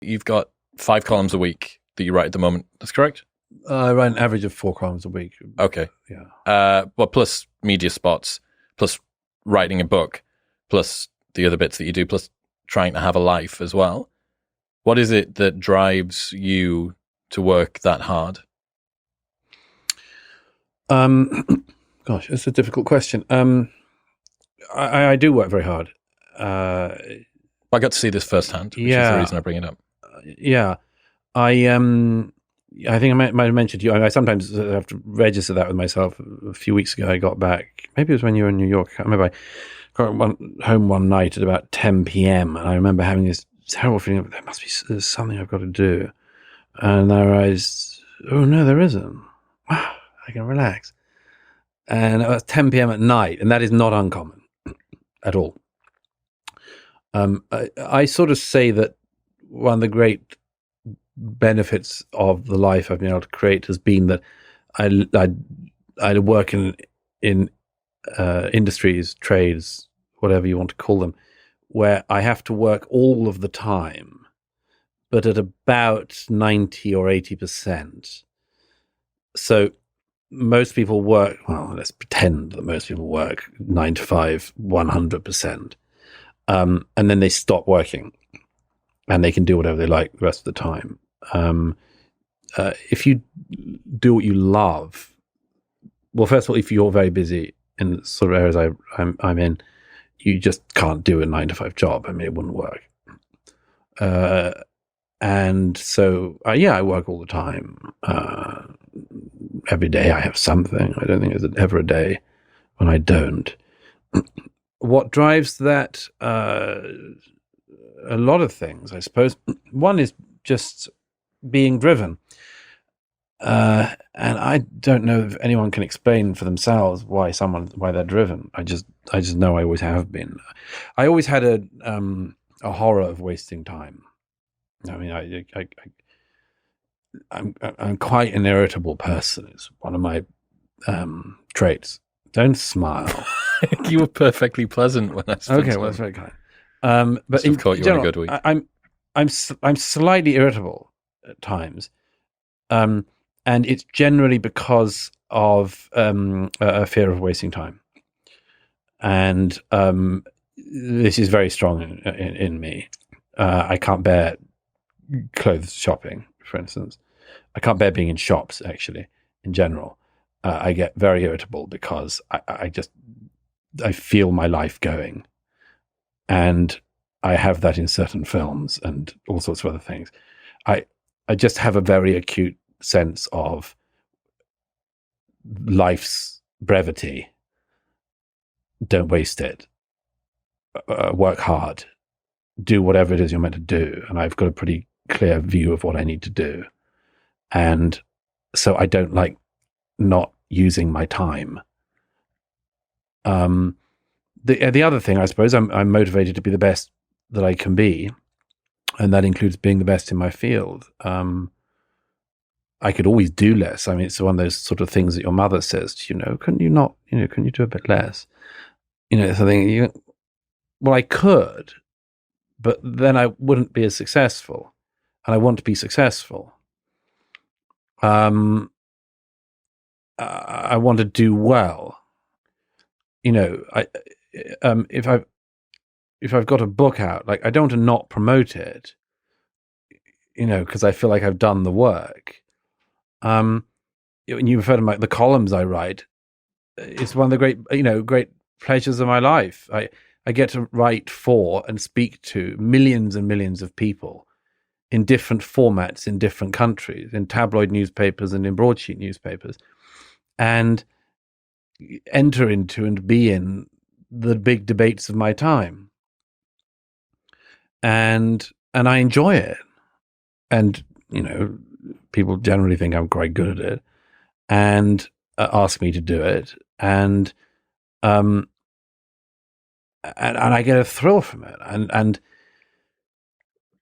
You've got 5 columns a week that you write at the moment. That's correct? I write an average of 4 columns a week. Okay. Yeah. Well, plus media spots, plus writing a book, plus the other bits that you do, plus trying to have a life as well. What is it that drives you to work that hard? Gosh, it's a difficult question. I do work very hard. I got to see this firsthand, which is the reason I bring it up. Yeah. I think I might have mentioned to you, I sometimes have to register that with myself. A few weeks ago, I got back, maybe it was when you were in New York, I can't remember. I got home one night at about 10 p.m. and I remember having this terrible feeling of there's something I've got to do. And I realized, oh no, there isn't. Wow, I can relax. And it was 10 p.m. at night, and that is not uncommon at all. I sort of say that one of the great benefits of the life I've been able to create has been that I work in industries, trades, whatever you want to call them, where I have to work all of the time, but at about 90 or 80%. So most people work, well, let's pretend that most people work 9 to 5, 100%. And then they stop working and they can do whatever they like the rest of the time. If you do what you love, well, first of all, if you're very busy in the sort of areas I'm in, you just can't do a 9 to 5 job. I mean, it wouldn't work. And so, I work all the time. Every day I have something. I don't think there's ever a day when I don't. What drives that? A lot of things, I suppose. One is just being driven. And I don't know if anyone can explain for themselves why they're driven. I just know I always have been. I always had a horror of wasting time. I mean, I'm quite an irritable person. It's one of my traits. Don't smile. You were perfectly pleasant when I spoke. Okay, well, that's very kind. But in caught you general, on a good week. I'm slightly irritable at times, and it's generally because of a fear of wasting time, and this is very strong in me. I can't bear clothes shopping, for instance. I can't bear being in shops, actually, in general. I get very irritable because I feel my life going. And I have that in certain films and all sorts of other things. I just have a very acute sense of life's brevity. Don't waste it. Work hard. Do whatever it is you're meant to do. And I've got a pretty clear view of what I need to do. And so I don't like not using my time. The other thing, I suppose, I'm motivated to be the best that I can be, and that includes being the best in my field. I could always do less. I mean, it's one of those sort of things that your mother says, can you do a bit less? Something. Well, I could, but then I wouldn't be as successful, and I want to be successful. I want to do well. If I've got a book out, like I don't want to not promote it, because I feel like I've done the work. When you refer to the columns I write, it's one of the great pleasures of my life. I get to write for and speak to millions and millions of people in different formats in different countries, in tabloid newspapers and in broadsheet newspapers, and enter into and be in the big debates of my time. And I enjoy it. And, people generally think I'm quite good at it and ask me to do it. And I get a thrill from it. And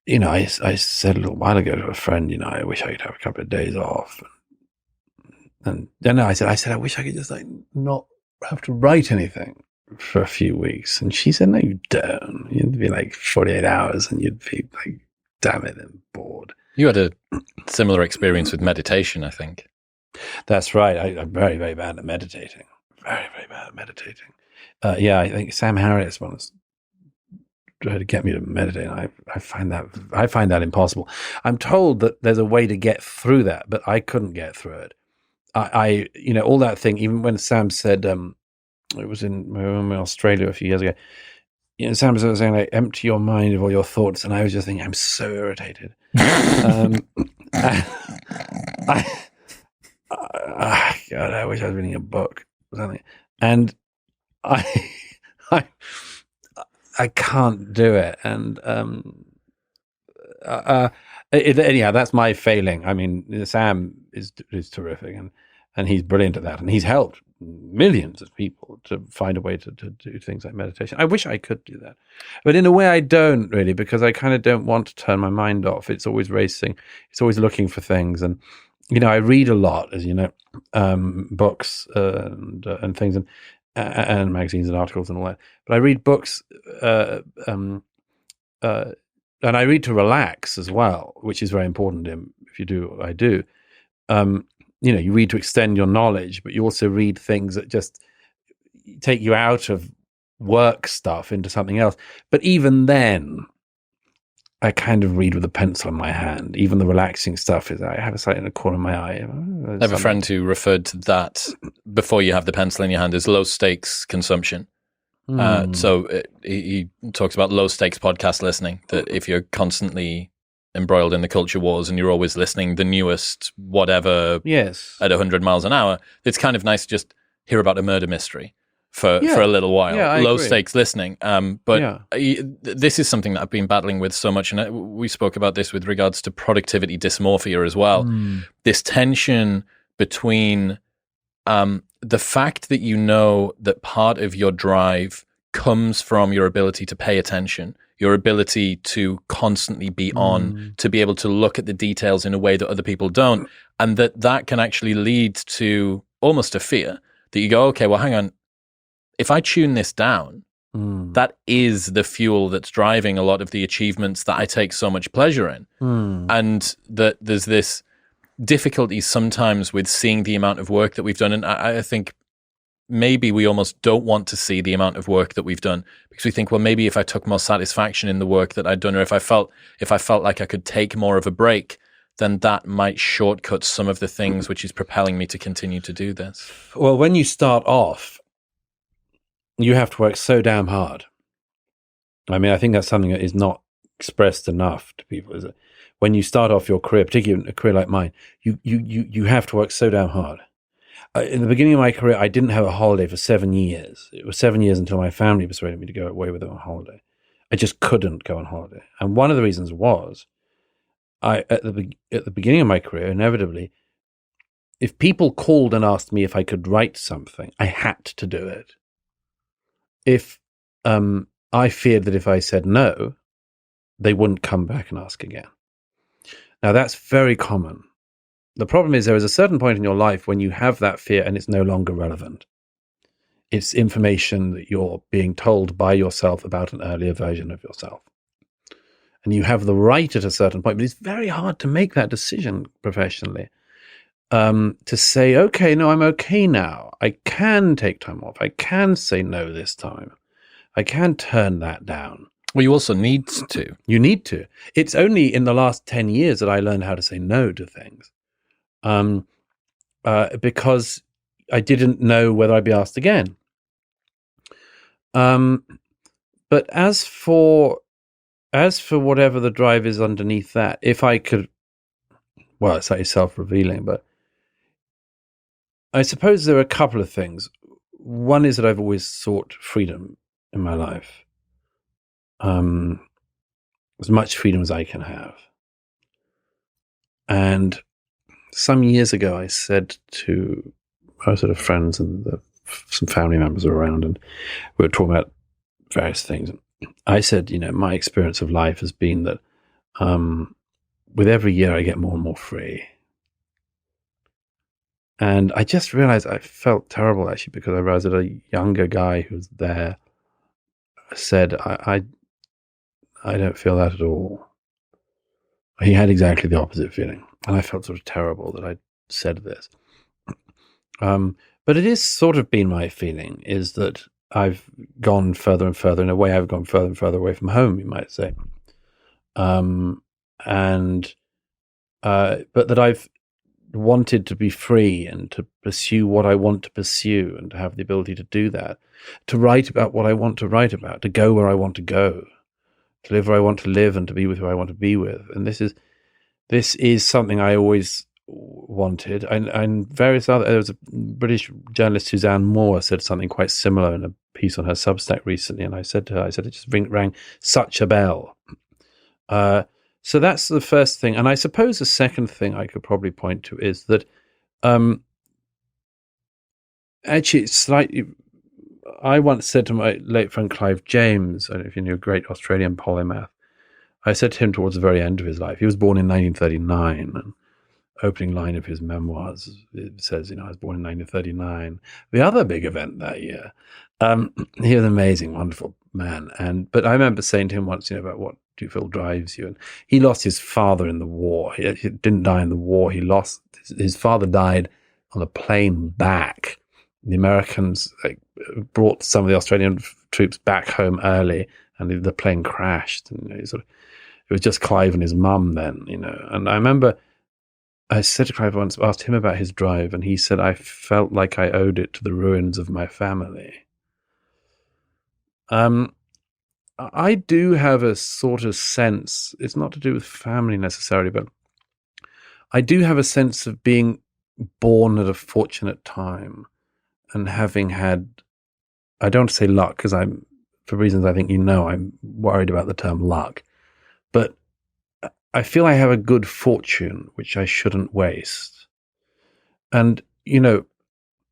I said a little while ago to a friend, I wish I could have a couple of days off. And then I said, I wish I could just not have to write anything for a few weeks. And she said, no, you don't. You'd be 48 hours and you'd be damn it, I'm bored. You had a similar experience with meditation, I think. That's right. I'm very, very bad at meditating. Very, very bad at meditating. I think Sam Harris once tried to get me to meditate. I find that impossible. I'm told that there's a way to get through that, but I couldn't get through it. I all that thing. Even when Sam said, it was in Australia a few years ago. Sam was saying, like, empty your mind of all your thoughts, and I was just thinking, I'm so irritated. God, I wish I was reading a book or something. And I can't do it. And anyhow, that's my failing. I mean, Sam is terrific, and he's brilliant at that, and he's helped millions of people to find a way to do things like meditation. I wish I could do that, but in a way I don't really, because I kind of don't want to turn my mind off. It's always racing. It's always looking for things. And I read a lot, as you know, books and things, and magazines and articles and all that. But I read books, and I read to relax as well, which is very important if you do what I do. You read to extend your knowledge, but you also read things that just take you out of work stuff into something else. But even then, I kind of read with a pencil in my hand. Even the relaxing stuff is, I have a sight in the corner of my eye. I have a friend who referred to that before you have the pencil in your hand as low stakes consumption. So he talks about low stakes podcast listening, that if you're constantly embroiled in the culture wars and you're always listening the newest whatever at 100 miles an hour, it's kind of nice to just hear about a murder mystery for a little while. Low stakes listening. This is something that I've been battling with so much, and we spoke about this with regards to productivity dysmorphia as well. This tension between the fact that you know that part of your drive comes from your ability to pay attention, your ability to constantly be on, to be able to look at the details in a way that other people don't, and that can actually lead to almost a fear that you go, okay, well, hang on, if I tune this down, that is the fuel that's driving a lot of the achievements that I take so much pleasure in. And that there's this difficulty sometimes with seeing the amount of work that we've done. And I think maybe we almost don't want to see the amount of work that we've done, because we think, well, maybe if I took more satisfaction in the work that I'd done, or if I felt like I could take more of a break, then that might shortcut some of the things which is propelling me to continue to do this. Well, when you start off, you have to work so damn hard. I mean, I think that's something that is not expressed enough to people, is it? When you start off your career, particularly a career like mine, you have to work so damn hard. In the beginning of my career, I didn't have a holiday for 7 years. It was 7 years until my family persuaded me to go away with them on holiday. I just couldn't go on holiday. And one of the reasons was, at the beginning of my career, inevitably, if people called and asked me if I could write something, I had to do it. If I feared that if I said no, they wouldn't come back and ask again. Now, that's very common. The problem is there is a certain point in your life when you have that fear and it's no longer relevant. It's information that you're being told by yourself about an earlier version of yourself. And you have the right at a certain point, but it's very hard to make that decision professionally. To say, okay, no, I'm okay now. I can take time off. I can say no this time. I can turn that down. Well, you also need to. You need to. It's only in the last 10 years that I learned how to say no to things. Because I didn't know whether I'd be asked again. But as for whatever the drive is underneath that, if I could, well, it's like self-revealing, but I suppose there are a couple of things. One is that I've always sought freedom in my life. As much freedom as I can have. And some years ago, I said to our sort of friends and some family members were around, and we were talking about various things. I said, my experience of life has been that with every year I get more and more free. And I just realized I felt terrible, actually, because I realized that a younger guy who was there said, I don't feel that at all. He had exactly the opposite feeling. And I felt sort of terrible that I'd said this. But it is sort of been my feeling is that I've gone further and further. In a way, I've gone further and further away from home, you might say. But that I've wanted to be free and to pursue what I want to pursue and to have the ability to do that, to write about what I want to write about, to go where I want to go, to live where I want to live and to be with who I want to be with. And this is something I always wanted. And various other, there was a British journalist, Suzanne Moore, said something quite similar in a piece on her Substack recently. And I said to her, it just rang such a bell. So that's the first thing. And I suppose the second thing I could probably point to is that actually it's slightly, I once said to my late friend Clive James, I don't know if you knew, a great Australian polymath, I said to him towards the very end of his life, he was born in 1939, and opening line of his memoirs, it says, I was born in 1939, the other big event that year. He was an amazing, wonderful man. But I remember saying to him once, about what do you feel drives you? And he lost his father in the war. He didn't die in the war. His father died on a plane back. The Americans brought some of the Australian troops back home early, and the plane crashed. And it was just Clive and his mum then, And I remember I said to Clive once, asked him about his drive, and he said, I felt like I owed it to the ruins of my family. I do have a sort of sense, it's not to do with family necessarily, but I do have a sense of being born at a fortunate time and having had, I don't want to say luck, because for reasons I think I'm worried about the term luck, but I feel I have a good fortune, which I shouldn't waste. And,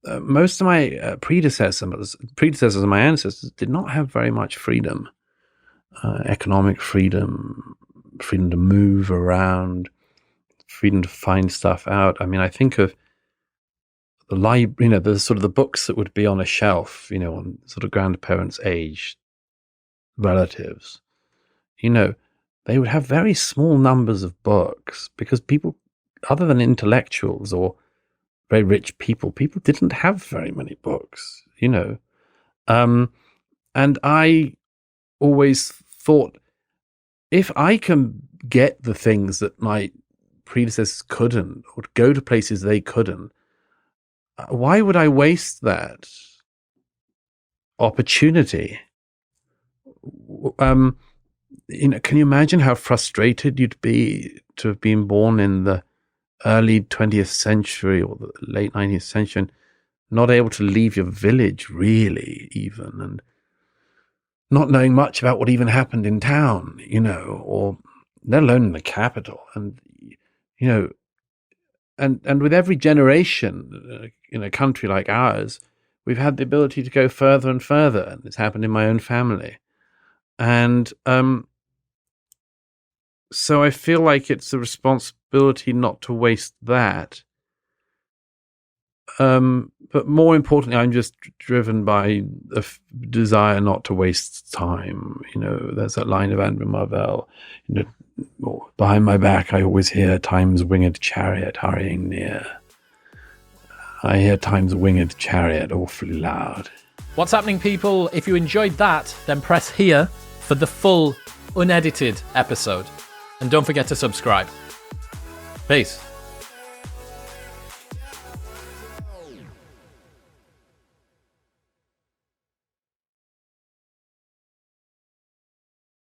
most of my predecessors and my ancestors did not have very much freedom. Economic freedom to move around, freedom to find stuff out. I mean, I think of the library, the sort of the books that would be on a shelf, on sort of grandparents' age, relatives, they would have very small numbers of books because people, other than intellectuals or very rich people didn't have very many books, and I always thought, if I can get the things that my predecessors couldn't, or go to places they couldn't, why would I waste that opportunity? Can you imagine how frustrated you'd be to have been born in the early 20th century or the late 19th century, and not able to leave your village, really, even, and not knowing much about what even happened in town, or let alone in the capital. And, and with every generation in a country like ours, we've had the ability to go further and further. And it's happened in my own family. And so I feel like it's a responsibility not to waste that. But more importantly, I'm just driven by a desire not to waste time. There's that line of Andrew Marvell, behind my back I always hear time's winged chariot hurrying near. I hear time's winged chariot awfully loud. What's happening, people? If you enjoyed that, then press here for the full, unedited episode. And don't forget to subscribe. Peace.